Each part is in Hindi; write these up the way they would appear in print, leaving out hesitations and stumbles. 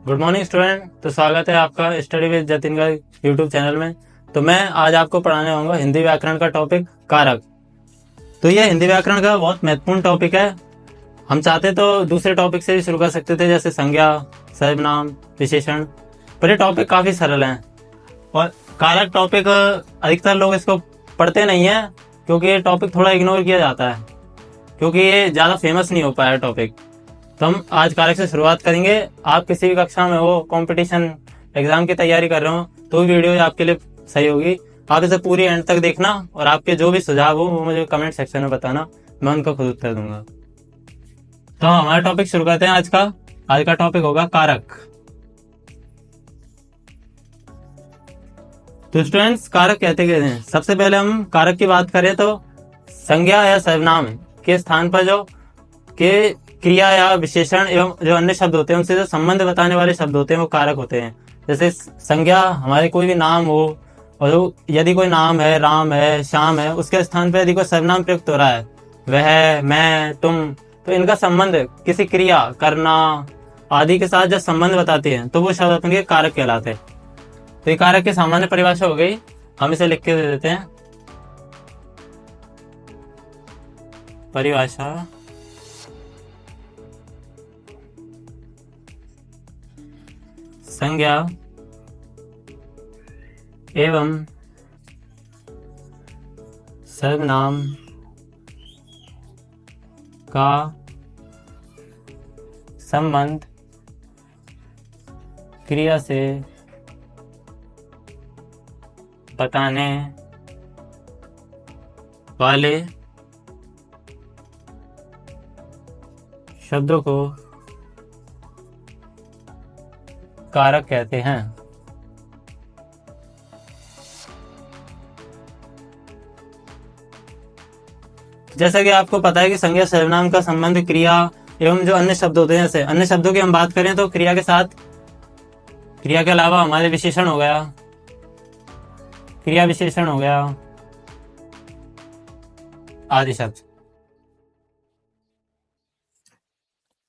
Good morning student. तो स्वागत है आपका स्टडी विद जतिन का यूट्यूब चैनल में। तो मैं आज आपको पढ़ाने आऊँगा हिंदी व्याकरण का टॉपिक कारक। तो ये हिंदी व्याकरण का बहुत महत्वपूर्ण टॉपिक है। हम चाहते तो दूसरे टॉपिक से भी शुरू कर सकते थे, जैसे संज्ञा, सर्वनाम, विशेषण, पर ये टॉपिक काफ़ी सरल हैं। और कारक टॉपिक अधिकतर लोग इसको पढ़ते नहीं हैं, क्योंकि ये टॉपिक थोड़ा इग्नोर किया जाता है, क्योंकि ये ज़्यादा फेमस नहीं हो पाया टॉपिक। तो हम आज कारक से शुरुआत करेंगे। आप किसी भी कक्षा में हो, कंपटीशन एग्जाम की तैयारी कर रहे हो, तो वीडियो आपके लिए सही होगी। आप इसे पूरी एंड तक देखना और आपके जो भी सुझाव हो वो मुझे कमेंट सेक्शन में बताना, मैं उनका खुद उत्तर दूंगा। तो हमारा टॉपिक शुरू करते हैं आज का टॉपिक होगा कारक। तो स्टूडेंट्स, कारक कहते हैं, सबसे पहले हम कारक की बात करें तो संज्ञा या सर्वनाम के स्थान पर जो के क्रिया या विशेषण एवं जो अन्य शब्द होते हैं, उनसे जो संबंध बताने वाले शब्द होते हैं वो कारक होते हैं। जैसे संज्ञा हमारे कोई भी नाम हो, और यदि कोई नाम है, राम है, श्याम है, उसके स्थान पर यदि कोई सर्वनाम प्रयुक्त हो रहा है, वह, मैं, तुम, तो इनका संबंध किसी क्रिया, करना आदि के साथ जब संबंध बताते हैं तो वो शब्द अपन के कारक कहलाते हैं। तो ये कारक की सामान्य परिभाषा हो गई, हम इसे लिख के दे देते हैं। परिभाषा संज्ञा एवं सर्वनाम का संबंध क्रिया से बताने वाले शब्दों को कारक कहते हैं। जैसा कि आपको पता है कि संज्ञा सर्वनाम का संबंध क्रिया एवं जो अन्य शब्द होते हैं, जैसे अन्य शब्दों की हम बात करें तो क्रिया के साथ, क्रिया के अलावा हमारे विशेषण हो गया, क्रिया विशेषण हो गया, आदि शब्द।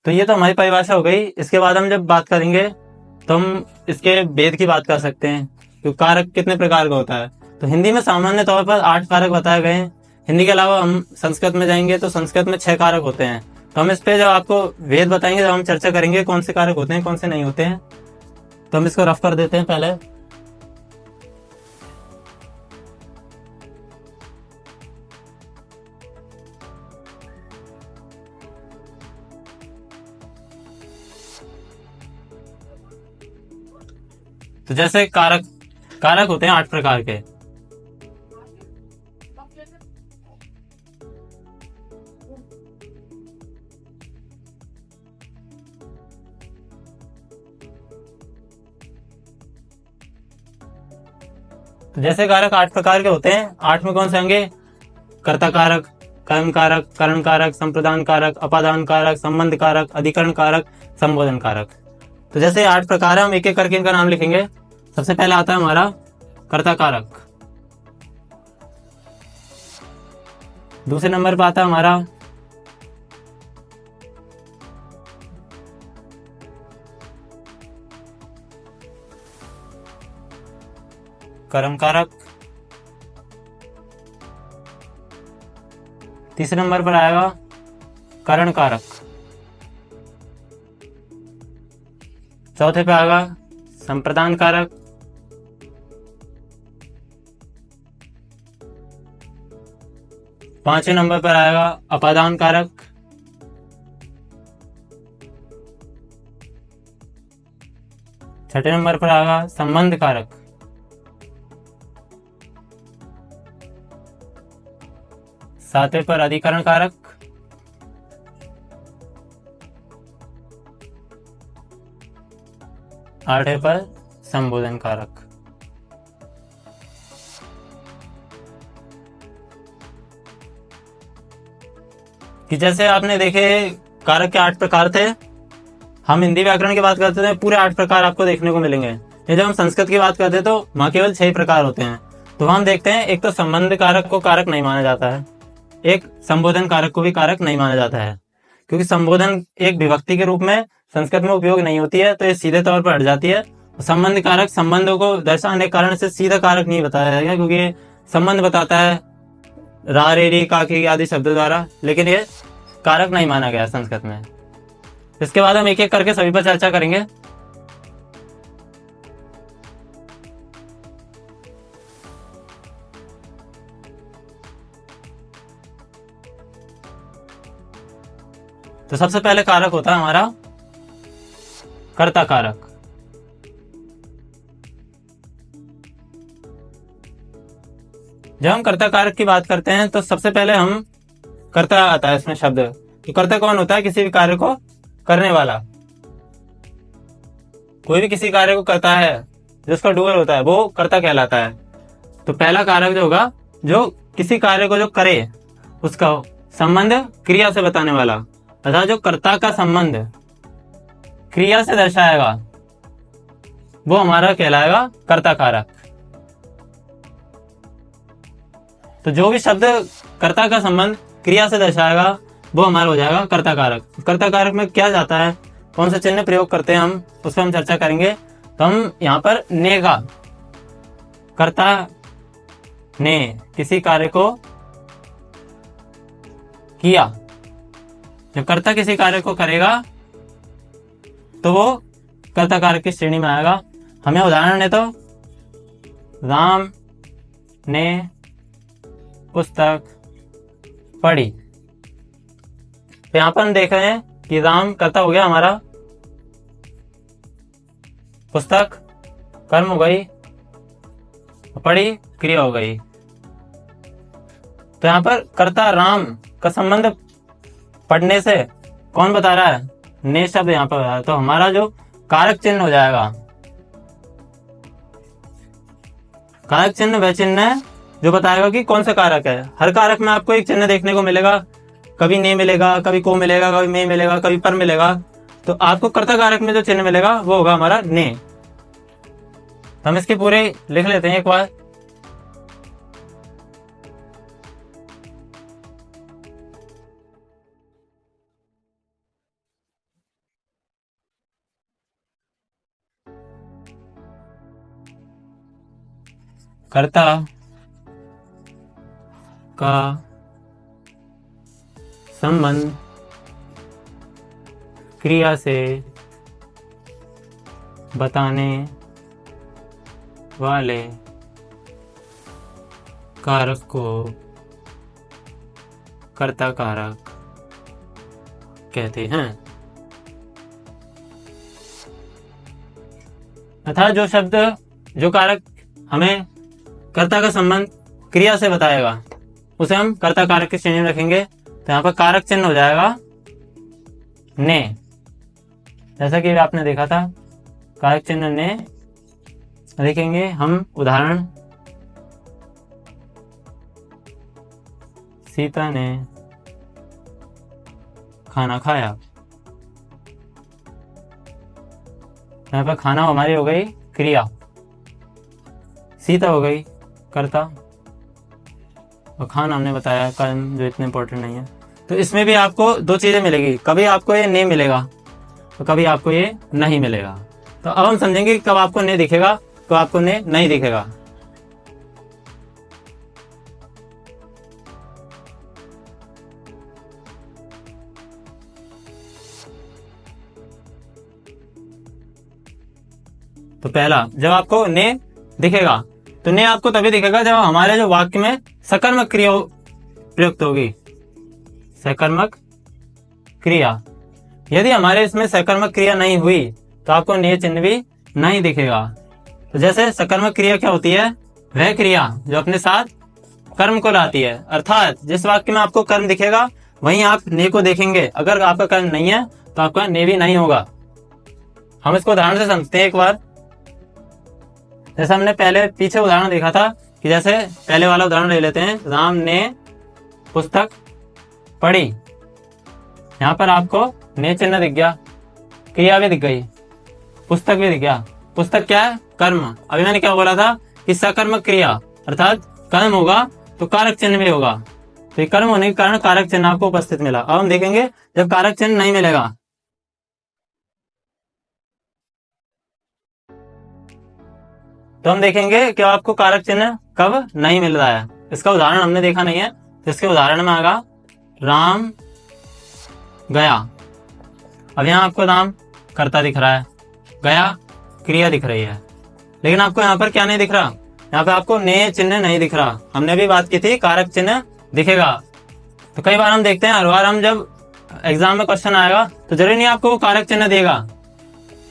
तो ये तो हमारी परिभाषा हो गई। इसके बाद हम जब बात करेंगे तो हम इसके भेद की बात कर सकते हैं कि कारक कितने प्रकार का होता है। तो हिंदी में सामान्य तौर पर 8 कारक बताए गए हैं। हिंदी के अलावा हम संस्कृत में जाएंगे तो संस्कृत में 6 कारक होते हैं। तो हम इस पे जब आपको भेद बताएंगे, जब हम चर्चा करेंगे कौन से कारक होते हैं, कौन से नहीं होते हैं, तो हम इसको रफ कर देते हैं पहले। तो जैसे कारक होते हैं 8 प्रकार के। तो जैसे कारक 8 प्रकार के होते हैं, 8 में कौन से होंगे? कर्ता कारक, कर्म कारक, करण कारक, संप्रदान कारक, अपादान कारक, संबंध कारक, अधिकरण कारक, संबोधन कारक। तो जैसे 8 प्रकार है, हम एक एक करके इनका नाम लिखेंगे। सबसे पहले आता है हमारा कर्ता कारक, दूसरे नंबर पर आता है हमारा कर्म कारक, तीसरे नंबर पर आएगा करण कारक, चौथे पे आएगा संप्रदान कारक, पांचवें नंबर पर आएगा अपादान कारक, छठे नंबर पर आएगा संबंध कारक, सातवें पर अधिकरण कारक, आठवें पर संबोधन कारक। कि जैसे आपने देखे कारक के 8 प्रकार थे, हम हिंदी व्याकरण की बात करते थे, पूरे 8 प्रकार आपको देखने को मिलेंगे। ये जब हम संस्कृत की बात करते हैं तो वहां केवल 6 प्रकार होते हैं। तो हम देखते हैं, एक तो संबंध कारक को कारक नहीं माना जाता है, एक संबोधन कारक को भी कारक नहीं माना जाता है। क्योंकि संबोधन एक विभक्ति के रूप में संस्कृत में उपयोग नहीं होती है, तो ये सीधे तौर पर हट जाती है। संबंध कारक संबंधों को दर्शाने के कारण से सीधा कारक नहीं बताया जाएगा, क्योंकि ये संबंध बताता है रा रे री काकी आदि शब्दों द्वारा, लेकिन ये कारक नहीं माना गया संस्कृत में। इसके बाद हम एक एक करके सभी पर चर्चा करेंगे। तो सबसे पहले कारक होता है हमारा कर्ता कारक। जब हम कर्ता कारक की बात करते हैं तो सबसे पहले हम कर्ता आता है इसमें शब्द। तो कर्ता कौन होता है? किसी भी कार्य को करने वाला। कोई भी किसी कार्य को करता है, जिसका डूअर होता है, वो कर्ता कहलाता है। तो पहला कारक जो होगा, जो किसी कार्य को जो करे उसका संबंध क्रिया से बताने वाला, अर्थात जो कर्ता का संबंध क्रिया से दर्शाएगा, वो हमारा कहलाएगा कर्ता कारक। तो जो भी शब्द कर्ता का संबंध क्रिया से दर्शाएगा, वो हमारा हो जाएगा कर्ता कारक। कर्ता कारक में क्या जाता है, कौन सा चिन्ह प्रयोग करते हैं हम, उस पर हम चर्चा करेंगे। तो हम यहाँ पर ने का, कर्ता ने किसी कार्य को किया, जब कर्ता किसी कार्य को करेगा तो वो कर्ता कारक की श्रेणी में आएगा। हमें उदाहरण है तो राम ने पुस्तक पढ़ी। तो यहां पर हम देख रहे हैं कि राम कर्ता हो गया हमारा, पुस्तक कर्म हो गई, पढ़ी क्रिया हो गई। तो यहां पर कर्ता राम का संबंध पढ़ने से कौन बता रहा है? ने शब्द यहां पर है। तो हमारा जो कारक चिन्ह हो जाएगा, कारक चिन्ह वह चिन्ह है जो बताएगा कि कौन सा कारक है। हर कारक में आपको एक चिन्ह देखने को मिलेगा, कभी ने मिलेगा, कभी को मिलेगा, कभी में मिलेगा, कभी पर मिलेगा। तो आपको कर्ता कारक में जो चिन्ह मिलेगा वो होगा हमारा ने। तो हम इसके पूरे लिख लेते हैं एक बार। कर्ता का संबंध क्रिया से बताने वाले कारक को कर्ता कारक कहते हैं। अर्थात जो शब्द, जो कारक हमें कर्ता का संबंध क्रिया से बताएगा, उसे हम कर्ता कारक की श्रेणी में रखेंगे। तो यहाँ पर कारक चिन्ह हो जाएगा ने, जैसा कि आपने देखा था कारक चिन्ह ने। देखेंगे हम उदाहरण, सीता ने खाना खाया। यहाँ पर खाना हमारी हो गई क्रिया, सीता हो गई कर्ता, और खाना हमने बताया कर्म, जो इतने इंपॉर्टेंट नहीं है। तो इसमें भी आपको दो चीजें मिलेगी, कभी आपको ये ने मिलेगा तो कभी आपको ये नहीं मिलेगा। तो अब हम समझेंगे कब आपको ने दिखेगा, तो आपको ने नहीं दिखेगा। तो पहला, जब आपको ने दिखेगा, तो ने आपको तभी दिखेगा जब हमारे जो वाक्य में सकर्मक क्रिया प्रयुक्त होगी। सकर्मक क्रिया, यदि हमारे इसमें सकर्मक क्रिया नहीं हुई तो आपको ने चिन्ह भी नहीं दिखेगा। तो जैसे सकर्मक क्रिया क्या होती है? वह क्रिया जो अपने साथ कर्म को लाती है। अर्थात जिस वाक्य में आपको कर्म दिखेगा वहीं आप ने को देखेंगे। अगर आपका कर्म नहीं है तो आपका ने भी नहीं होगा। हम इसको उदाहरण से समझते हैं एक बार। जैसे हमने पहले पीछे उदाहरण देखा था कि जैसे पहले वाला उदाहरण ले लेते हैं, राम ने पुस्तक पढ़ी। यहाँ पर आपको ने चिन्ह दिख गया, क्रिया भी दिख गई, पुस्तक भी दिख गया। पुस्तक क्या है? कर्म। अभी मैंने क्या बोला था कि सकर्मक क्रिया अर्थात कर्म होगा तो कारक चिन्ह भी होगा। तो ये कर्म होने के कारण कारक चिन्ह आपको उपस्थित मिला। अब हम देखेंगे जब कारक चिन्ह नहीं मिलेगा, तो हम देखेंगे कि आपको कारक चिन्ह कब नहीं मिल रहा है। इसका उदाहरण हमने देखा नहीं है, तो इसके उदाहरण में आएगा राम गया। अब यहाँ आपको राम कर्ता दिख रहा है, गया क्रिया दिख रही है, लेकिन आपको यहाँ पर क्या नहीं दिख रहा, यहाँ पे आपको ने चिन्ह नहीं दिख रहा। हमने भी बात की थी कारक चिन्ह दिखेगा। तो कई बार हम देखते हैं, हर बार हम जब एग्जाम में क्वेश्चन आएगा तो जरूरी नहीं आपको वो कारक चिन्ह देगा,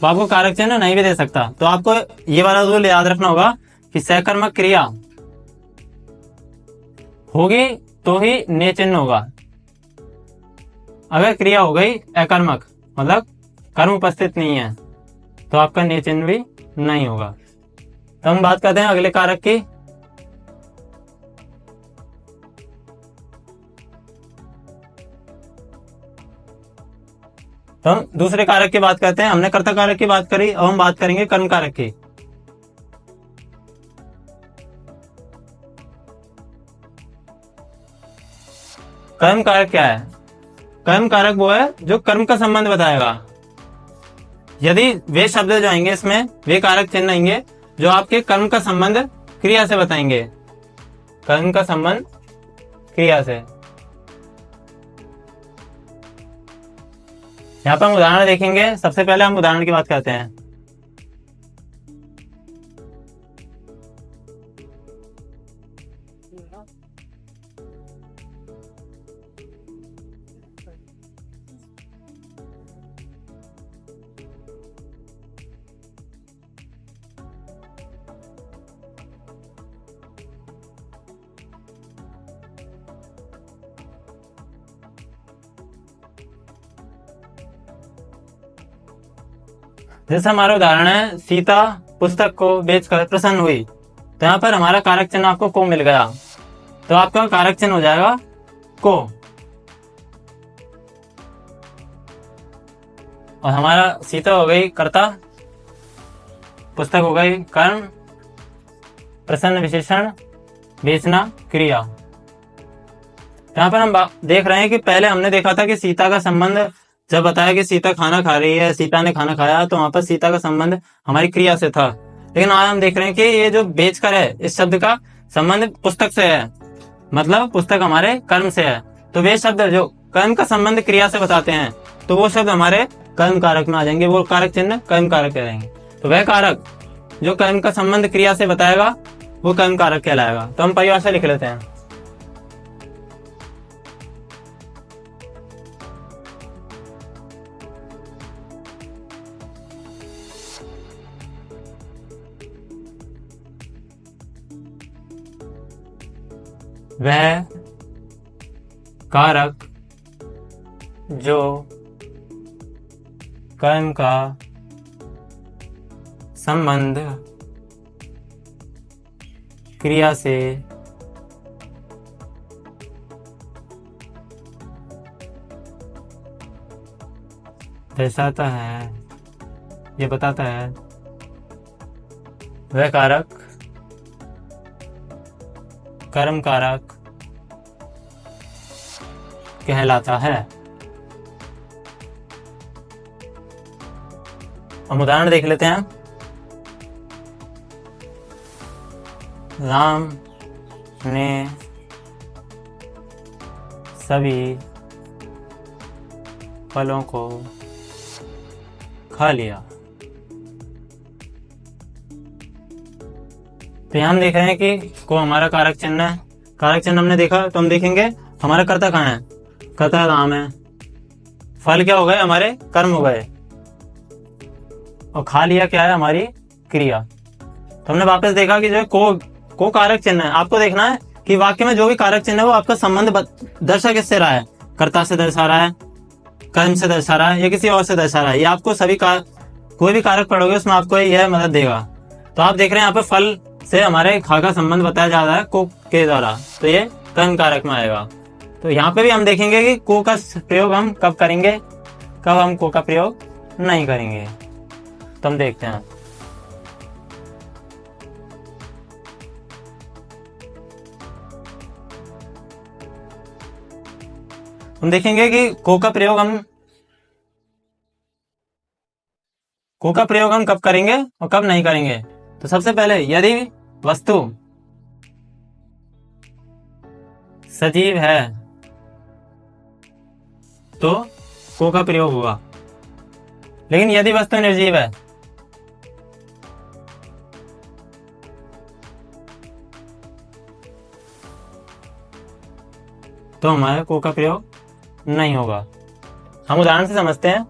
वो आपको कारक चिन्ह नहीं भी दे सकता। तो आपको ये वाला रूल याद रखना होगा कि सकर्मक क्रिया होगी तो ही ने चिन्ह होगा। अगर क्रिया हो गई अकर्मक, मतलब कर्म उपस्थित नहीं है, तो आपका ने चिन्ह भी नहीं होगा। तो हम बात करते हैं अगले कारक की। तो हम दूसरे कारक की बात करते हैं। हमने कर्ता कारक की बात करी, अब हम बात करेंगे कर्म कारक की। कर्म कारक क्या है? कर्म कारक वो है जो कर्म का संबंध बताएगा। यदि वे शब्द जो आएंगे इसमें, वे कारक चिन्ह आएंगे जो आपके कर्म का संबंध क्रिया से बताएंगे। कर्म का संबंध क्रिया से। यहाँ पर हम उदाहरण देखेंगे। सबसे पहले हम उदाहरण की बात करते हैं। जैसे हमारा उदाहरण है, सीता पुस्तक को बेचकर प्रसन्न हुई, तो यहाँ पर हमारा कारक चिन्ह आपको को मिल गया, तो आपका कारक चिन्ह हो जाएगा को। और हमारा सीता हो गई कर्ता, पुस्तक हो गई कर्म, प्रसन्न विशेषण, बेचना क्रिया। यहाँ पर हम देख रहे हैं कि पहले हमने देखा था कि सीता का संबंध जब बताया कि सीता खाना खा रही है, सीता ने खाना खाया, तो वहां पर सीता का संबंध हमारी क्रिया से था। लेकिन आज हम देख रहे हैं कि ये जो बेचकर है, इस शब्द का संबंध पुस्तक से है, मतलब पुस्तक हमारे कर्म से है। तो वे शब्द जो कर्म का संबंध क्रिया से बताते हैं, तो वो शब्द हमारे कर्म कारक में आ जाएंगे, वो कारक चिन्ह कर्म कारक कहलाएंगे। तो वह कारक जो कर्म का संबंध क्रिया से बताएगा वो कर्म कारक कहलाएगा। तो हम परिभाषा लिख लेते हैं। वह कारक जो कर्म का संबंध क्रिया से दर्शाता है, ये बताता है, वह कारक कर्म कारक कहलाता है। हम उदाहरण देख लेते हैं। राम ने सभी फलों को खा लिया। तो यहाँ हम देख रहे हैं कि को हमारा कारक चिन्ह है। कारक चिन्ह हमने देखा, तो हम देखेंगे हमारा कर्ता कहाँ है? कर्ता राम है। फल क्या हो गए? हमारे कर्म हो गए। और खा लिया क्या है? हमारी क्रिया। तो हमने वापस देखा कि जो को कारक चिन्ह है, आपको देखना है कि वाक्य में जो भी कारक चिन्ह है वो आपका संबंध दर्शा किससे रहा है? कर्ता से दर्शा रहा है, कर्म से दर्शा रहा है, या किसी और से दर्शा रहा है। ये आपको सभी कोई भी कारक पढ़ोगे उसमें आपको यह मदद देगा। तो आप देख रहे हैं यहाँ पे फल से हमारे खा का संबंध बताया जा रहा है को के द्वारा, तो ये कर्म कारक में आएगा। तो यहाँ पे भी हम देखेंगे कि को का प्रयोग हम कब करेंगे, कब हम को का प्रयोग नहीं करेंगे। तो हम देखते हैं। हम देखेंगे कि को का प्रयोग हम कब करेंगे और कब नहीं करेंगे। तो सबसे पहले यदि वस्तु सजीव है तो को का प्रयोग होगा, लेकिन यदि वस्तु निर्जीव है तो हमारे को का प्रयोग नहीं होगा। हम उदाहरण से समझते हैं।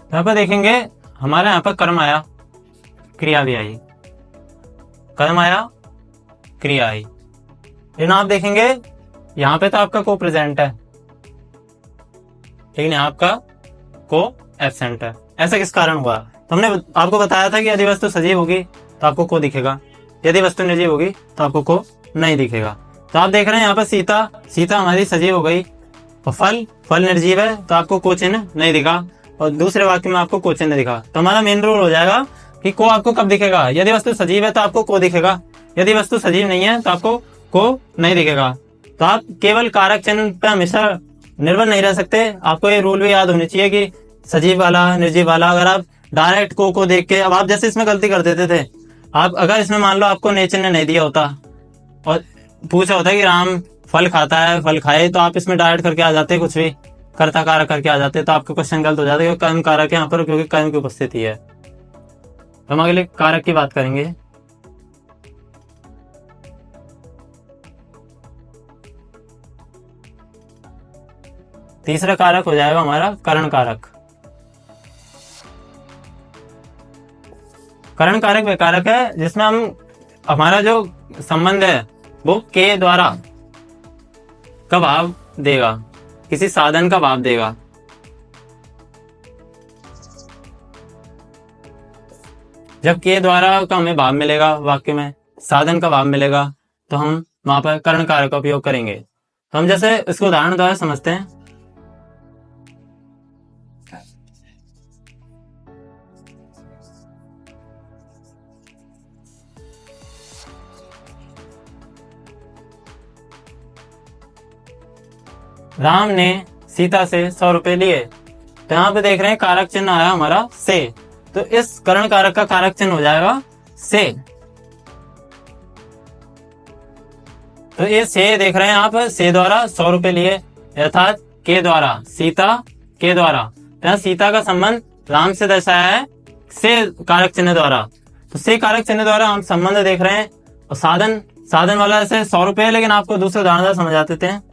यहां पर देखेंगे हमारे यहाँ पर कर्म आया, क्रिया भी आई। कर्म आया, क्रिया आई, लेकिन आप देखेंगे यहाँ पे तो आपका को प्रेजेंट है, लेकिन आपका को एब्सेंट है। ऐसा किस कारण हुआ? तो हमने आपको बताया था कि यदि वस्तु सजीव होगी तो आपको को दिखेगा, यदि वस्तु निर्जीव होगी तो आपको को नहीं दिखेगा। तो आप देख रहे हैं यहाँ पर सीता हमारी सजीव हो गई और फल निर्जीव है तो आपको को चिन्ह नहीं दिखा, और दूसरे वाक्य में आपको को चिन्ह दिखा। तो हमारा मेन रूल हो जाएगा कि को आपको कब दिखेगा? यदि वस्तु सजीव है तो आपको को दिखेगा, यदि वस्तु सजीव नहीं है तो आपको को नहीं दिखेगा। तो आप केवल कारक चिन्ह पे हमेशा निर्भर नहीं रह सकते, आपको ये रूल भी याद होनी चाहिए कि सजीव वाला निर्जीव वाला। अगर आप डायरेक्ट को देख के, अब आप जैसे इसमें गलती कर देते थे, आप अगर इसमें मान लो आपको ने चिन्ह नहीं दिया होता और पूछा होता कि राम फल खाता है, फल खाए, तो आप इसमें डायरेक्ट करके आ जाते, कुछ भी कर्ता कारक करके आ जाते, तो आपका क्वेश्चन गलत हो जाता है। कर्म कारक है यहाँ पर क्योंकि कर्म की उपस्थिति है। तो हम अगले कारक की बात करेंगे। तीसरा कारक हो जाएगा हमारा करण कारक। करण कारक वह कारक है जिसमें हमारा जो संबंध है वो के द्वारा का भाव देगा, किसी साधन का भाव देगा। जब के द्वारा का हमें भाव मिलेगा, वाक्य में साधन का भाव मिलेगा, तो हम वहां पर करण कारक का उपयोग करेंगे। तो हम जैसे इसको उदाहरण द्वारा समझते हैं। राम ने सीता से 100 रुपए लिए, तो यहाँ पे देख रहे हैं कारक चिन्ह आया हमारा से, तो इस करण कारक का कारक चिन्ह हो जाएगा से। तो ये से देख रहे हैं आप, से द्वारा 100 रुपए लिए, अर्थात के द्वारा, सीता के द्वारा। तो यहाँ सीता का संबंध राम से दर्शाया है से कारक चिन्ह द्वारा। तो से कारक चिन्ह द्वारा हम संबंध देख रहे हैं। और साधन वाला जैसे 100 रुपए है, लेकिन आपको दूसरे उदाहरण से समझा देते हैं।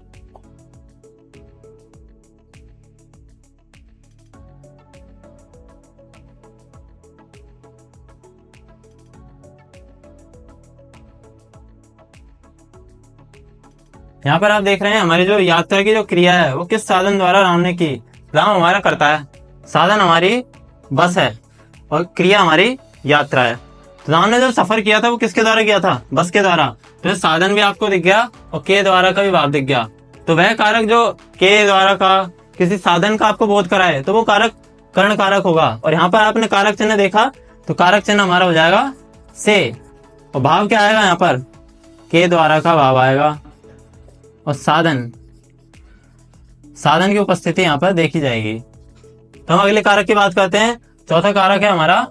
यहाँ पर आप देख रहे हैं हमारी जो यात्रा की जो क्रिया है वो किस साधन द्वारा राम ने की। राम हमारा करता है, साधन हमारी बस है और क्रिया हमारी यात्रा है। तो राम ने जो सफर किया था वो किसके द्वारा किया था? बस के द्वारा। तो साधन भी आपको दिख गया और के द्वारा का भी भाव दिख गया। तो वह कारक जो के द्वारा का किसी साधन का आपको बोध कराए तो वो कारक कर्ण कारक होगा। और यहाँ पर आपने कारक चिन्ह देखा तो कारक चिन्ह हमारा हो जाएगा से, और भाव क्या आएगा? यहाँ पर के द्वारा का भाव आएगा और साधन की उपस्थिति यहाँ पर देखी जाएगी। तो हम अगले कारक की बात करते हैं। चौथा कारक है हमारा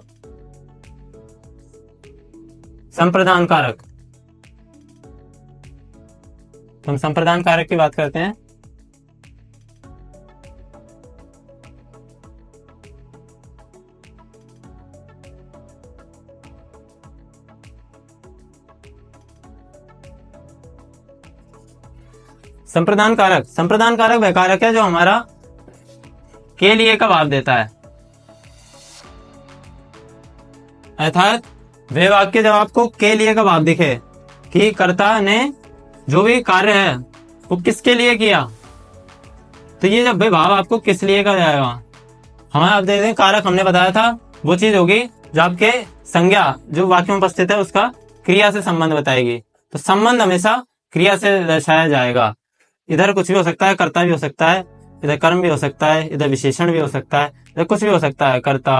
संप्रदान कारक। तो हम संप्रदान कारक की बात करते हैं। संप्रदान कारक वह कारक है जो हमारा के लिए का भाव देता है। अर्थात वे वाक्य जब आपको के लिए का भाव दिखे कि कर्ता ने जो भी कार्य है वो किसके लिए किया, तो ये जब भाव आपको किस लिए का जाएगा, हमारा आप देख दें कारक हमने बताया था वो चीज होगी जो आपके संज्ञा जो वाक्य में उपस्थित है उसका क्रिया से संबंध बताएगी। तो संबंध हमेशा क्रिया से दर्शाया जाएगा। इधर कुछ भी हो सकता है, कर्ता भी हो सकता है, इधर कर्म भी हो सकता है, इधर विशेषण भी हो सकता है, इधर कुछ भी हो सकता है, कर्ता,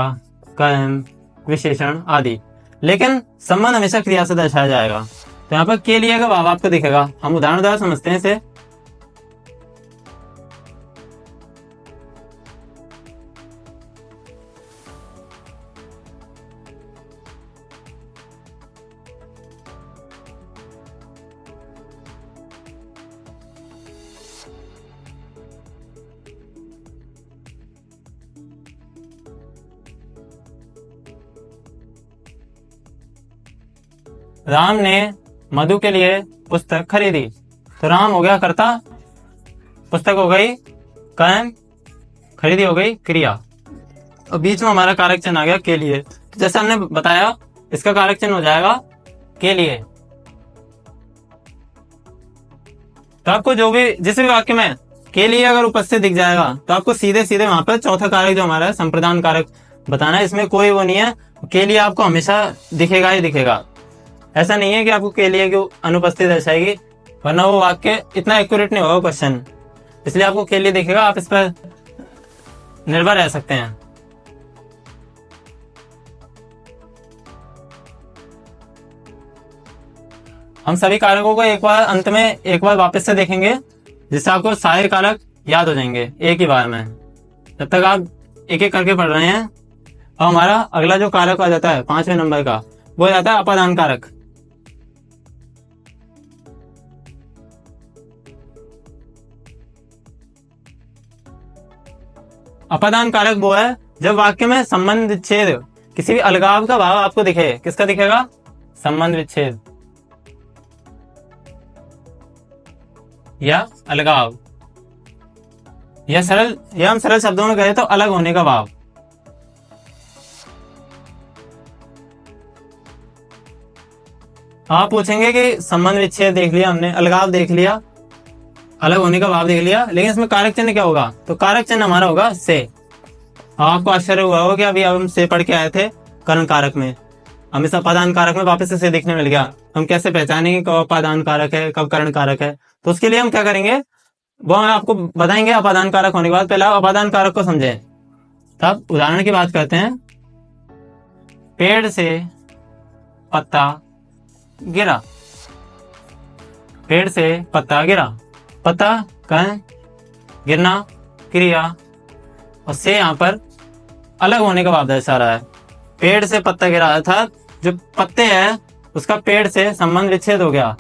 कर्म, विशेषण आदि, लेकिन संबंध हमेशा क्रिया से दर्शाया जाएगा। तो यहाँ पर के लिए का भाव आपको दिखेगा। हम उदाहरण द्वारा समझते हैं इसे। राम ने मधु के लिए पुस्तक खरीदी। तो राम हो गया कर्ता, पुस्तक हो गई कर्म, खरीदी हो गई क्रिया, और बीच में हमारा कारक चिन्ह आ गया के लिए। तो जैसे हमने बताया इसका कारक चिन्ह हो जाएगा के लिए। तो आपको जो भी जिस भी वाक्य में के लिए अगर उपस्थित दिख जाएगा तो आपको सीधे सीधे वहां पर चौथा कारक जो हमारा है संप्रदान कारक बताना है। इसमें कोई वो नहीं है, के लिए आपको हमेशा दिखेगा ही दिखेगा। ऐसा नहीं है कि आपको के लिए क्यों अनुपस्थित दर्शाएगी, वरना वो वाक्य इतना एक्यूरेट नहीं होगा क्वेश्चन, इसलिए आपको के लिए दिखेगा। आप इस पर निर्भर रह सकते हैं। हम सभी कारकों को एक बार अंत में एक बार वापस से देखेंगे, जिससे आपको सारे कारक याद हो जाएंगे एक ही बार में। जब तक आप एक एक करके पढ़ रहे हैं, और हमारा अगला जो कारक आ जाता है 5वें नंबर का, वो जाता है अपादान कारक। अपादान कारक वो है जब वाक्य में संबंध विच्छेद, किसी भी अलगाव का भाव आपको दिखे। किसका दिखेगा? संबंध विच्छेद या अलगाव, या हम सरल शब्दों में कहें तो अलग होने का भाव। आप पूछेंगे कि संबंध विच्छेद देख लिया हमने, अलगाव देख लिया, अलग होने का भाव देख लिया, लेकिन इसमें कारक चिन्ह क्या होगा? तो कारक चिन्ह हमारा होगा से। आपको आश्चर्य हुआ होगा कि अभी हम से पढ़ के आए थे कर्ण कारक में, हमें अपादान कारक में वापस से देखने मिल गया। हम कैसे पहचानेंगे कब अपादान कारक है कब कर्ण कारक है? तो उसके लिए हम क्या करेंगे वो हम आपको बताएंगे अपादान कारक होने के बाद। पहले आप अपादान कारक को समझें। तो आप उदाहरण की बात करते हैं। पेड़ से पत्ता गिरा, पेड़ से पत्ता गिरा, पत्ता कर्ण, गिरना क्रिया, और से यहाँ पर अलग होने का भाव दर्शा रहा है। पेड़ से पत्ता गिरा अर्थात जो पत्ते हैं उसका पेड़ से संबंध विच्छेद हो गया,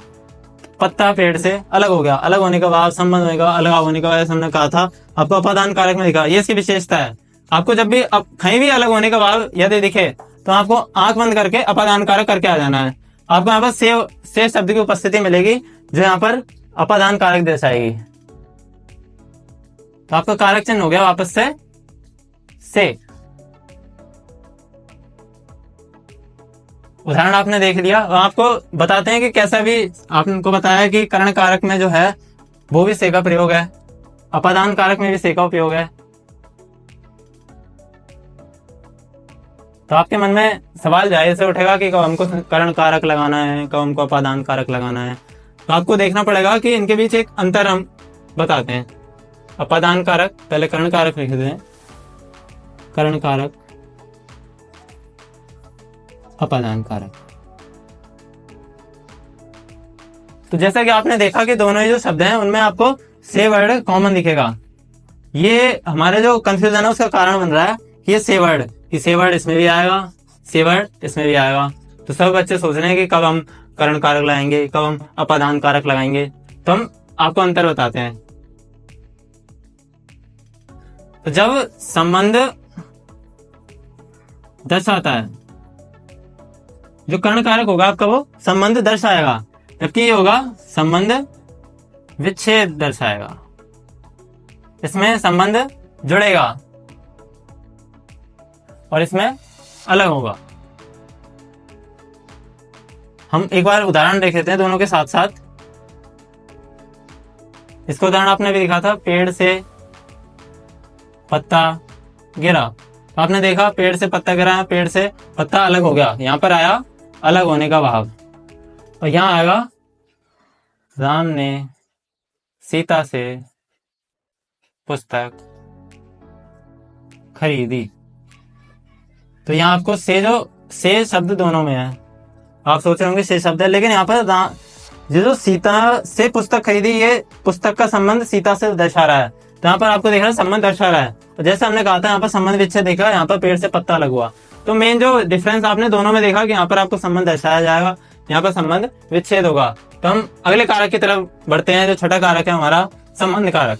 पत्ता पेड़ से अलग हो गया। अलग होने का भाव संबंध होने का अलग होने का भाव हमने कहा था, आपको अपादान कारक में दिखा। ये इसकी विशेषता है। आपको जब भी कहीं भी अलग होने का भाव यदि दिखे तो आपको आंख बंद करके अपादान कारक करके आ जाना है। आपको यहाँ पर से शब्द की उपस्थिति मिलेगी जो यहाँ पर अपादान कारक दर्शाएगी। तो आपका कारक चिन्ह हो गया वापस से। उदाहरण आपने देख लिया। आपको बताते हैं कि कैसा भी आपको बताया कि कर्ण कारक में जो है वो भी से का प्रयोग है, अपादान कारक में भी से का उपयोग है। तो आपके मन में सवाल जाहिर से उठेगा कि कब हमको कर्ण कारक लगाना है कब हमको अपादान कारक लगाना है। तो आपको देखना पड़ेगा कि इनके बीच एक अंतर हम बताते हैं। अपादान कारक, पहले कर्ण कारक लिख दें, कर्ण कारक, अपादान कारक। तो जैसा कि आपने देखा कि दोनों ही जो शब्द हैं उनमें आपको से वर्ड कॉमन दिखेगा। ये हमारे जो कंफ्यूजन है उसका कारण बन रहा है कि ये से वर्ड इसमें भी आएगा, से वर्ड इसमें भी आएगा। तो सब बच्चे सोच रहे हैं कि कब हम कर्ण कारक लगाएंगे कब हम अपादान कारक लगाएंगे। तो हम आपको अंतर बताते हैं। तो जब संबंध दर्शाता है, जो कर्ण कारक होगा आपका वो संबंध दर्शाएगा, जबकि ये होगा संबंध विच्छेद दर्शाएगा। इसमें संबंध जुड़ेगा और इसमें अलग होगा। हम एक बार उदाहरण देख लेते हैं दोनों के साथ साथ। इसको उदाहरण आपने भी दिखा था, पेड़ से पत्ता गिरा। आपने देखा पेड़ से पत्ता गिरा, पेड़ से पत्ता अलग हो गया, यहाँ पर आया अलग होने का भाव। और यहाँ आएगा राम ने सीता से पुस्तक खरीदी। तो यहाँ आपको से शब्द दोनों में है। आप सोच रहे होंगे से शब्द है, लेकिन यहाँ पर जो सीता से पुस्तक खरीदी, ये पुस्तक का संबंध सीता से दर्शा रहा है। तो यहाँ पर आपको देख रहा है संबंध दर्शा रहा है। तो जैसे हमने कहा था यहाँ पर संबंध विच्छेद देखा, यहाँ पर पेड़ से पत्ता अलग हुआ। तो मेन जो डिफरेंस आपने दोनों में देखा कि यहाँ पर आपको संबंध दर्शाया जाएगा, यहाँ पर संबंध विच्छेद होगा। तो हम अगले कारक की तरफ बढ़ते हैं। जो छठा कारक है हमारा संबंध कारक।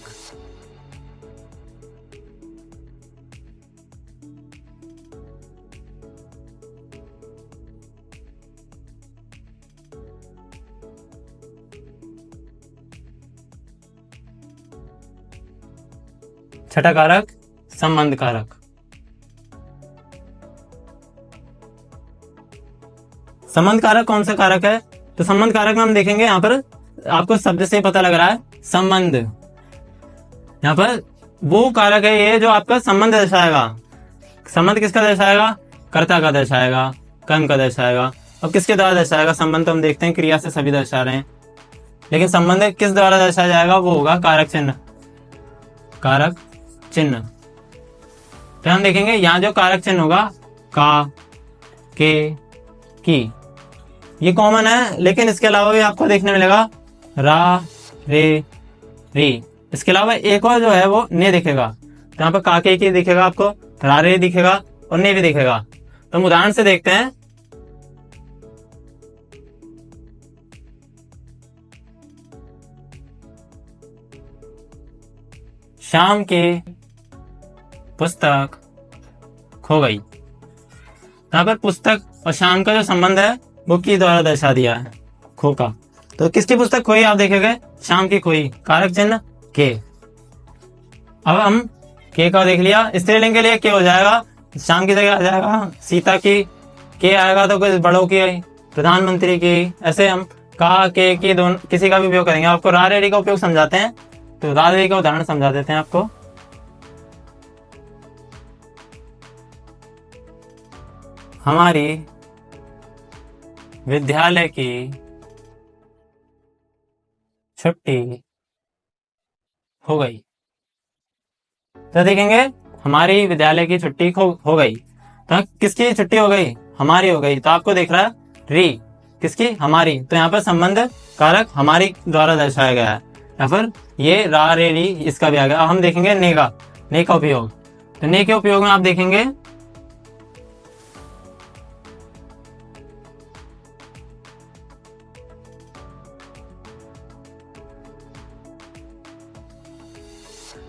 छठा कारक संबंध कारक। संबंध कारक कौन सा कारक है? तो संबंध कारक में हम देखेंगे, यहाँ पर आपको शब्द से पता लग रहा है संबंध। यहाँ पर वो कारक है ये जो आपका संबंध दर्शाएगा। संबंध किसका दर्शाएगा? कर्ता का दर्शाएगा, कर्म का दर्शाएगा। अब किसके द्वारा दर्शाएगा? संबंध तो हम देखते हैं क्रिया से सभी दर्शा रहे हैं, लेकिन संबंध किस द्वारा दर्शाया जाएगा? वो होगा कारक चिन्ह। कारक चिन्ह। तो हम देखेंगे यहाँ जो कारक चिन्ह होगा का, के, की, ये कॉमन है, लेकिन इसके अलावा भी आपको देखने मिलेगा रा, रे, री। इसके अलावा एक और जो है वो ने दिखेगा। तो यहाँ पर का, के, की दिखेगा आपको, रा, रे दिखेगा और ने भी दिखेगा। तो हम उदाहरण से देखते हैं। शाम की पुस्तक खो गई। यहाँ पर पुस्तक और शाम का जो संबंध है वो की द्वारा दर्शा दिया है, खो का। तो किसकी पुस्तक खोई? आप देखेंगे शाम की खोई, कारक चिन्ह के। अब हम के का देख लिया। स्त्रीलिंग के लिए के हो जाएगा, शाम की जगह आ जाएगा सीता की, के आएगा तो कुछ बड़ों की, प्रधानमंत्री की। ऐसे हम का, के, की दोनों किसी का भी उपयोग करेंगे। आपको रा, रे, री का उपयोग समझाते हैं, तो रा, रे, री का उदाहरण समझा देते हैं आपको। हमारी विद्यालय की छुट्टी हो गई। तो देखेंगे हमारी विद्यालय की छुट्टी हो गई। तो किसकी छुट्टी हो गई? हमारी हो गई। तो आपको देख रहा है री, किसकी? हमारी। तो यहाँ पर संबंध कारक हमारी द्वारा दर्शाया गया है। यहाँ पर ये रा, रे, री इसका भी आ गया। अब हम देखेंगे ने का उपयोग। तो ने के उपयोग में आप देखेंगे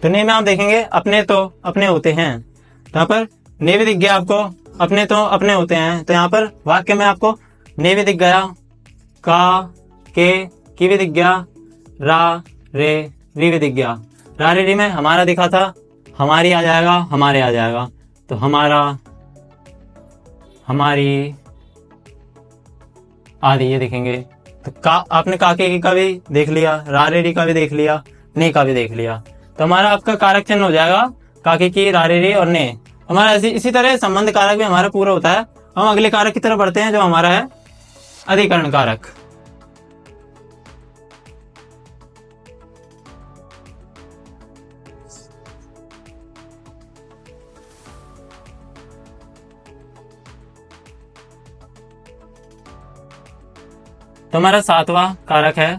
तो ने में आप देखेंगे अपने तो अपने होते हैं। तो यहाँ पर ने भी दिख गया आपको, अपने तो अपने होते हैं। तो यहाँ पर वाक्य में आपको ने भी दिख गया, का, के, की भी दिख गया, रा, रे, री भी दिख गया। रा, रे, री में हमारा दिखा था, हमारी आ जाएगा, हमारे आ जाएगा। तो हमारा, हमारी आदि ये दिखेंगे। तो का आपने का, के, की का भी देख लिया, रा, रे, री का भी देख लिया, ने का भी देख लिया। तो हमारा आपका कारक चिन्ह हो जाएगा काके की, रारे, रे और ने। हमारा इसी तरह संबंध कारक भी हमारा पूरा होता है। हम अगले कारक की तरफ बढ़ते हैं जो हमारा है अधिकरण कारक। तो हमारा सातवां कारक है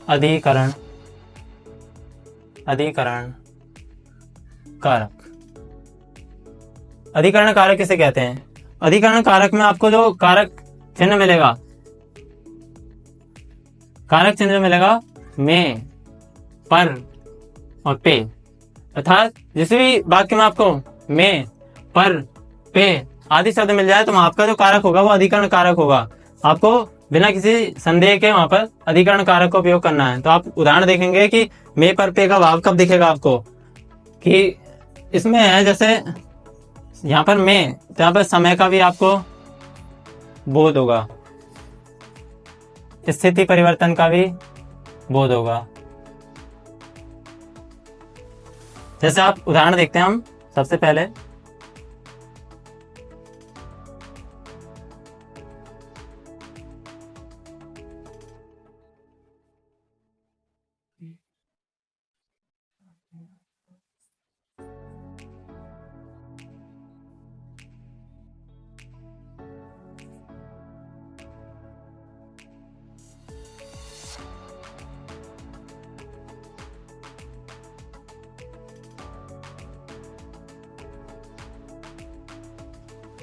अधिकरण कारक। अधिकरण कारक किसे कहते हैं? अधिकरण कारक में आपको जो कारक चिन्ह मिलेगा, में, पर और पे। अर्थात जिस भी वाक्य में आपको में, पर, पे आदि शब्द मिल जाए तो वहां आपका जो कारक होगा वो अधिकरण कारक होगा। आपको बिना किसी संदेह के वहां पर अधिकरण कारक का उपयोग करना है। तो आप उदाहरण देखेंगे कि में, पर, पे का भाव कब दिखेगा आपको, कि इसमें है जैसे यहाँ पर में, तो यहाँ पर समय का भी आपको बोध होगा, स्थिति परिवर्तन का भी बोध होगा। जैसे आप उदाहरण देखते हैं हम सबसे पहले,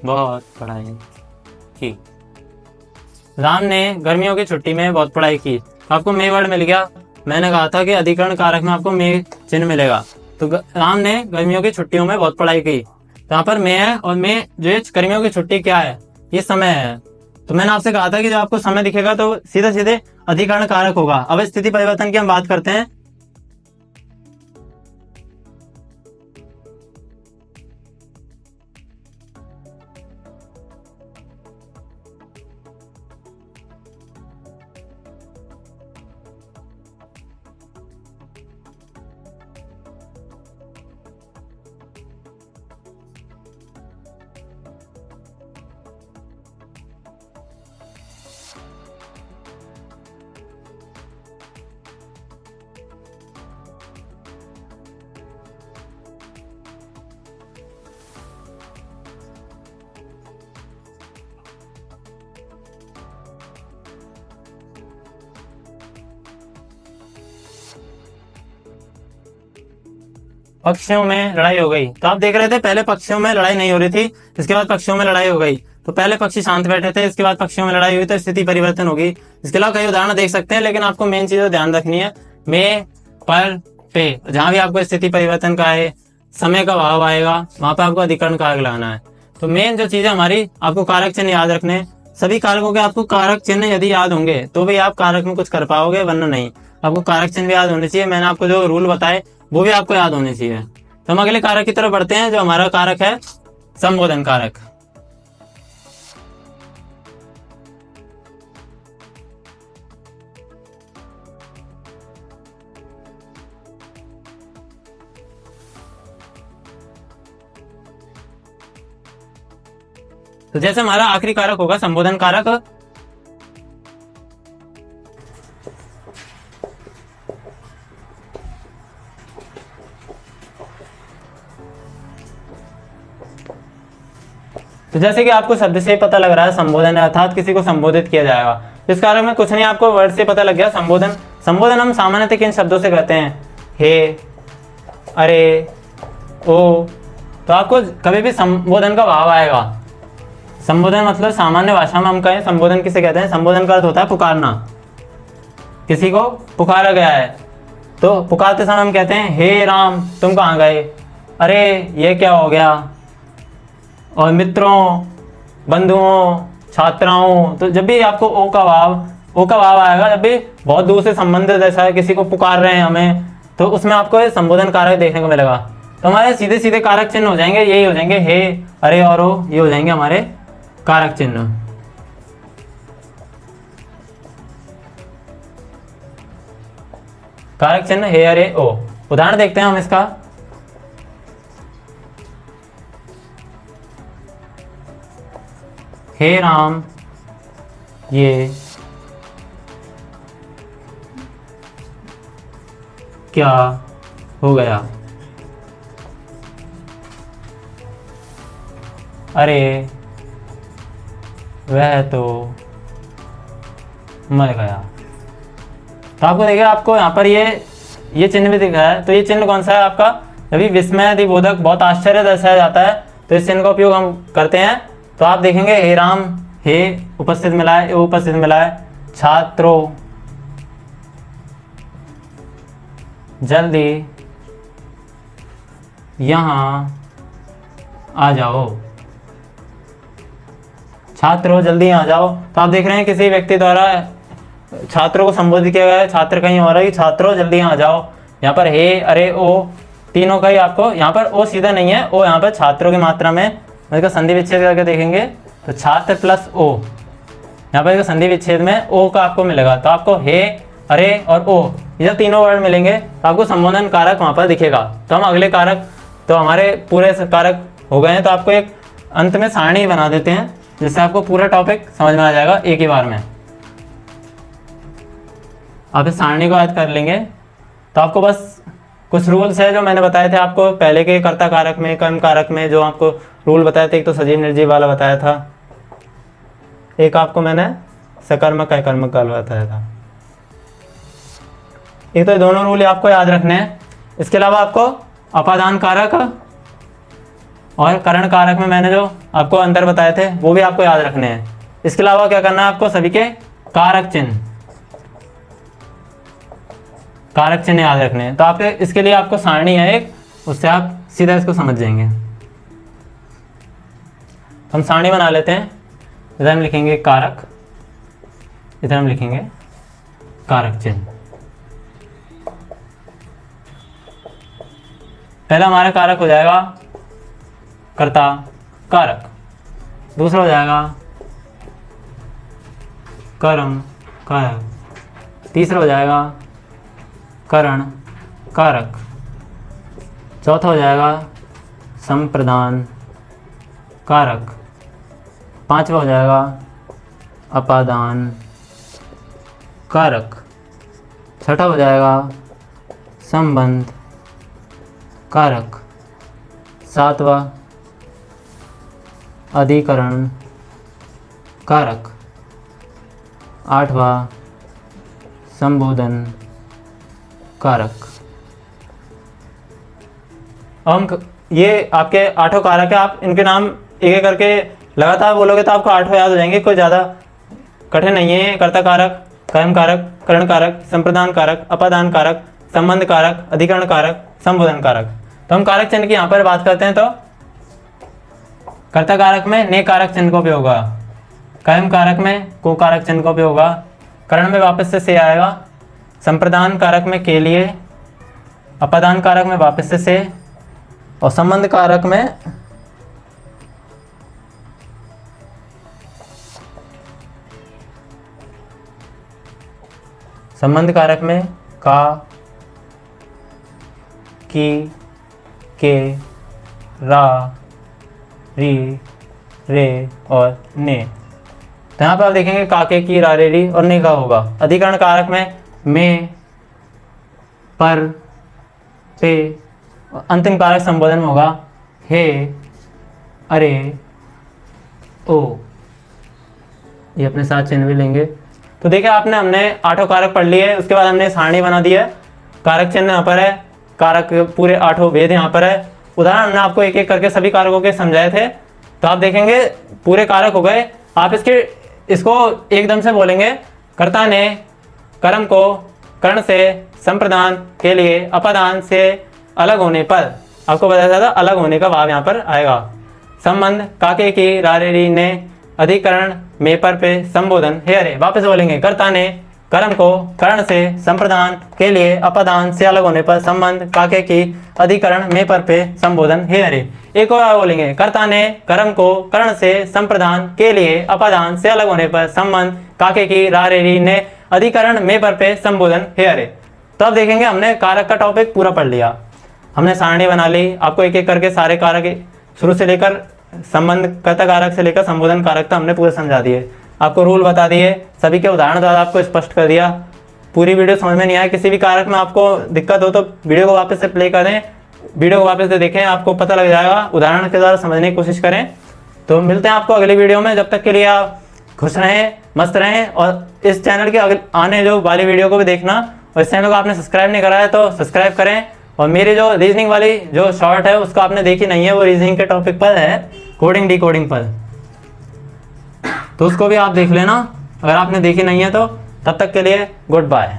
बहुत पढ़ाई की। राम ने गर्मियों की छुट्टी में बहुत पढ़ाई की। आपको मे वर्ड मिल गया। मैंने कहा था कि अधिकरण कारक में आपको मे चिन्ह मिलेगा। तो राम ने गर्मियों की छुट्टियों में बहुत पढ़ाई की। तो यहाँ पर मे है, और मे जो है गर्मियों की छुट्टी क्या है, ये समय है। तो मैंने आपसे कहा था कि जब आपको समय दिखेगा तो सीधे सीधे अधिकरण कारक होगा। अब स्थिति परिवर्तन की हम बात करते हैं। पक्षियों में लड़ाई हो गई। तो आप देख रहे थे पहले पक्षियों में लड़ाई नहीं हो रही थी, इसके बाद पक्षियों में लड़ाई हो गई। तो पहले पक्षी शांत बैठे थे, इसके बाद पक्षियों में लड़ाई हुई तो स्थिति परिवर्तन होगी। इसके अलावा कई उदाहरण देख सकते हैं, लेकिन आपको मेन चीज ध्यान रखनी है। में, पर, पे, जहां भी आपको स्थिति परिवर्तन का है, समय का भाव आएगा, वहां पर आपको अधिकरण कारक लगाना है। तो मेन जो चीज है हमारी, आपको कारक चिन्ह याद रखने। सभी कारकों के आपको कारक चिन्ह यदि याद होंगे तो भी आप कारक में कुछ कर पाओगे, वरना नहीं। आपको कारक चिन्ह भी याद होने चाहिए। मैंने आपको जो रूल बताए वो भी आपको याद होने चाहिए। तो हम अगले कारक की तरफ बढ़ते हैं, जो हमारा कारक है संबोधन कारक। तो जैसे हमारा आखिरी कारक होगा संबोधन कारक। तो जैसे कि आपको शब्द से पता लग रहा है संबोधन अर्थात किसी को संबोधित किया जाएगा। इस कारक में कुछ नहीं, आपको वर्ड से पता लग गया संबोधन। संबोधन हम सामान्यतः किन शब्दों से कहते हैं? हे, अरे, ओ। तो आपको कभी भी संबोधन का भाव आएगा। संबोधन मतलब सामान्य भाषा में हम कहें संबोधन किसे कहते हैं? संबोधन का अर्थ होता है पुकारना। किसी को पुकारा गया है तो पुकारते समय हम कहते हैं हे राम तुम कहाँ गए, अरे ये क्या हो गया। और मित्रों, बंधुओं, छात्राओं। तो जब भी आपको ओ का भाव आएगा, जब भी बहुत दूर से संबंधित जैसा है, किसी को पुकार रहे हैं हमें, तो उसमें आपको संबोधन कारक देखने को मिलेगा। तो हमारे सीधे सीधे कारक चिन्ह हो जाएंगे, यही हो जाएंगे हे, अरे और ओ। ये हो जाएंगे हमारे कारक चिन्ह। कारक चिन्ह हे, अरे, ओ। उदाहरण देखते हैं हम इसका। हे राम, ये क्या हो गया, अरे वह तो मर गया। तो आपको देखिए, आपको यहाँ पर ये चिन्ह भी दिख रहा है। तो ये चिन्ह कौन सा है आपका? अभी विस्मय दिबोधक, बहुत आश्चर्य दर्शाया जाता है, तो इस चिन्ह का उपयोग हम करते हैं। तो आप देखेंगे हे राम, हे उपस्थित मिला है, उपस्थित मिला है, छात्रों जल्दी यहाँ आ जाओ, छात्रों जल्दी यहाँ आ जाओ। तो आप देख रहे हैं किसी व्यक्ति द्वारा छात्रों को संबोधित किया गया है, छात्र कहीं हो रहा है कि छात्रों जल्दी यहाँ आ जाओ। यहाँ पर हे, अरे, ओ, तीनों का ही आपको, यहाँ पर ओ सीधा नहीं है, ओ यहाँ पर छात्रों की मात्रा में, इसका संधि विच्छेद करके देखेंगे तो छात्र प्लस ओ, यहाँ पर संधि विच्छेद में ओ का आपको मिलेगा। तो आपको हे, अरे और ओ, ये जब तीनों वर्ड मिलेंगे तो आपको संबोधन कारक वहाँ पर दिखेगा। तो हम अगले कारक, तो हमारे पूरे कारक हो गए हैं। तो आपको एक अंत में सारणी बना देते हैं, जिससे आपको पूरा टॉपिक समझ में आ जाएगा एक ही बार में। आप इस सारणी को याद कर लेंगे। तो आपको बस कुछ रूल्स है जो मैंने बताए थे आपको पहले के कर्ता कारक में, कर्म कारक में, जो आपको रूल बताए थे। एक तो सजीव निर्जीव वाला बताया था, एक आपको मैंने सकर्मक अकर्मक वाला बताया था। एक तो दोनों रूल आपको याद रखने हैं। इसके अलावा आपको अपादान कारक और करण कारक में मैंने जो आपको अंतर बताए थे वो भी आपको याद रखने हैं। इसके अलावा क्या करना है आपको, सभी के कारक चिन्ह याद रखने हैं। तो आपके इसके लिए आपको सारणी है एक, उससे आप सीधा इसको समझ जाएंगे। हम सारणी बना लेते हैं। इधर हम लिखेंगे कारक, इधर हम लिखेंगे कारक चिन्ह। पहला हमारा कारक हो जाएगा कर्ता कारक, दूसरा हो जाएगा कर्म कारक, तीसरा हो जाएगा करण कारक, चौथा हो जाएगा संप्रदान कारक, पांचवा हो जाएगा अपादान कारक, छठा हो जाएगा संबंध कारक, सातवां अधिकरण कारक, आठवां संबोधन कारक। ये आपके 8 कारक है। आप इनके नाम एक एक करके लगातार बोलोगे तो आपको 8 याद हो जाएंगे, कोई ज़्यादा कठिन नहीं है। कर्ता कारक, कर्म कारक, करण कारक, संप्रदान कारक, अपादान कारक, संबंध कारक, अधिकरण कारक, संबोधन कारक। तो हम कारक चिन्ह की यहाँ पर बात करते हैं। तो कर्ता कारक में ने कारक चिन्ह का उपयोग होगा, कर्म कारक में को कारक चिन्ह का उपयोग होगा, करण में वापस से आएगा, संप्रदान कारक में के लिए, अपादान कारक में वापस से, और संबंध कारक में का, की, के, रा, री, रे और ने। तो यहाँ पर आप देखेंगे काके की, रा, रे, री और ने का होगा। अधिकरण कारक में, पर, पे, अंतिम कारक संबोधन में होगा हे, अरे, ओ। ये अपने साथ चिन्ह भी लेंगे। तो देखिए हमने 8 कारक पढ़ लिए। उसके बाद हमने सारणी बना दी है। कारक चिन्ह यहाँ पर है, कारक पूरे 8 वेद यहाँ पर है। उदाहरण हमने आपको एक एक करके सभी कारकों के समझाए थे। तो आप देखेंगे पूरे कारक हो गए। आप इसको एकदम से बोलेंगे। कर्ता ने कर्म को कर्ण से संप्रदान के लिए अपादान से अलग होने पर, आपको बताया था अलग होने का भाव यहाँ पर आएगा। संबंध काके की, रारे री ने, अधिकरण में पर पे, संबोधन हे अरे। वापस बोलेंगे कर्ता ने कर्म को कर्ण से संप्रदान के लिए अपादान से अलग होने पर, संबंध काके की, अधिकरण में पर पे, संबोधन हे अरे। एक और बोलेंगे कर्ता ने कर्म को कर्ण से संप्रदान के लिए अपादान से अलग होने पर, संबंध काके की, रारे री ने, अधिकरण में पर पे, संबोधन हे अरे। तो अब देखेंगे हमने कारक का टॉपिक पूरा पढ़ लिया। हमने सारणी बना ली। आपको एक एक करके सारे कारक शुरू से लेकर संबंध कर्ता कारक से लेकर संबोधन कारक तक हमने पूरे समझा दिए। आपको रूल बता दिए, सभी के उदाहरण द्वारा आपको स्पष्ट कर दिया। पूरी वीडियो समझ में नहीं आया, किसी भी कारक में आपको दिक्कत हो तो वीडियो को वापस से प्ले करें, वीडियो को वापस से देखें, आपको पता लग जाएगा। उदाहरण के द्वारा समझने की कोशिश करें। तो मिलते हैं आपको अगली वीडियो में। जब तक के लिए आप खुश रहें, मस्त रहें। और इस चैनल के आने जो वाली वीडियो को भी देखना। और इस चैनल को आपने सब्सक्राइब नहीं करा है तो सब्सक्राइब करें। और मेरी जो रीजनिंग वाली जो शॉर्ट है उसको आपने देखी नहीं है, वो रीजनिंग के टॉपिक पर है, कोडिंग डिकोडिंग पर। तो उसको भी आप देख लेना अगर आपने देखी नहीं है तो। तब तक के लिए गुड बाय।